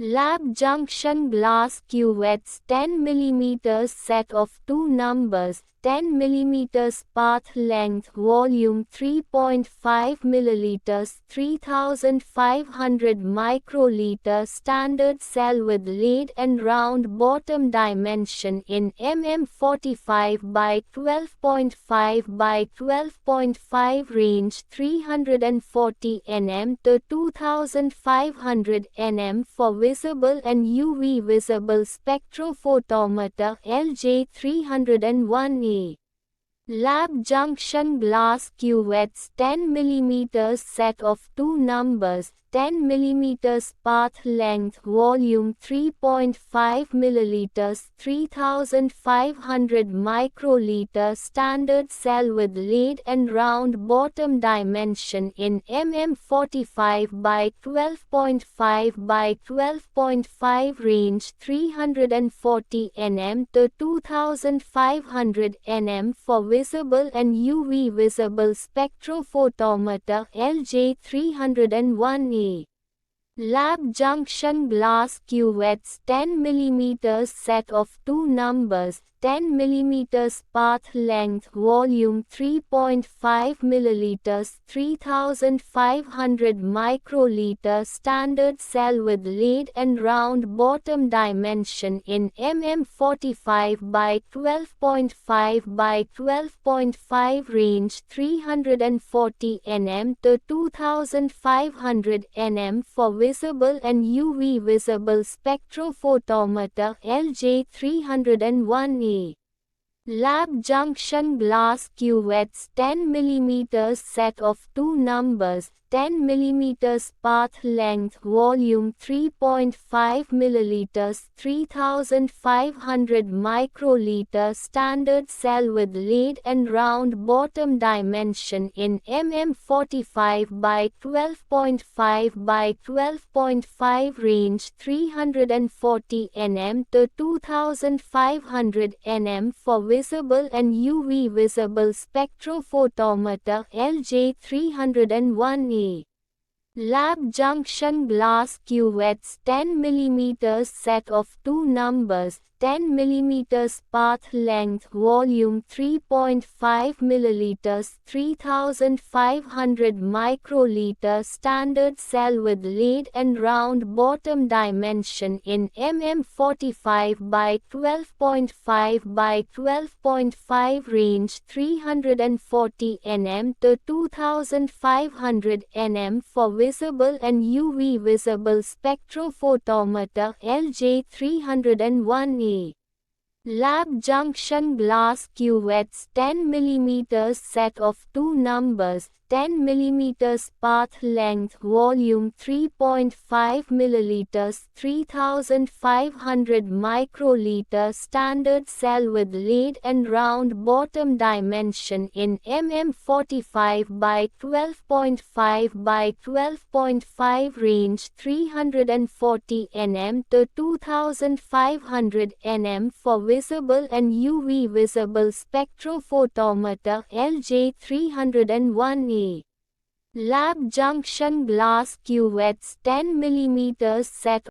Lab junction glass cuvettes 10 mm set of 2 numbers, 10 mm path length, volume 3.5 ml, 3500 microliter, standard cell with lead and round bottom, dimension in mm 45 by 12.5 by 12.5, range 340 nm to 2500 nm for visible and UV visible spectrophotometer LJ301A. Lab junction glass cuvettes 10 mm set of 2 numbers, 10 mm path length, volume 3.5 ml, 3500 microliter, standard cell with lead and round bottom, dimension in mm 45 by 12.5 by 12.5, range 340 nm to 2500 nm for visible and UV visible spectrophotometer LJ301A. Lab junction glass cuvettes 10 mm set of 2 numbers, 10 mm path length, volume 3.5 ml, 3500 microliter, standard cell with lead and round bottom, dimension in mm 45 by 12.5 by 12.5, range 340 nm to 2500 nm for visible and UV visible spectrophotometer LJ301A. Lab junction glass cuvettes 10 mm set of 2 numbers, 10 mm path length, volume 3.5 ml, 3500 microliter, standard cell with lead and round bottom, dimension in mm 45 by 12.5 by 12.5, range 340 nm to 2500 nm for visible and UV visible spectrophotometer LJ301A. Lab junction glass cuvettes 10 mm set of 2 numbers, 10 mm path length, volume 3.5 ml, 3500 microliter, standard cell with lead and round bottom, dimension in mm 45 by 12.5 by 12.5, range 340 nm to 2500 nm for visible and UV visible spectrophotometer LJ301A. Lab junction glass cuvettes 10 mm set of 2 numbers, 10 mm path length, volume 3.5 ml, 3500 microliter, standard cell with lead and round bottom, dimension in mm 45 by 12.5 by 12.5, range 340 nm to 2500 nm for visible and UV visible spectrophotometer LJ301A. Lab junction glass cuvettes 10 mm set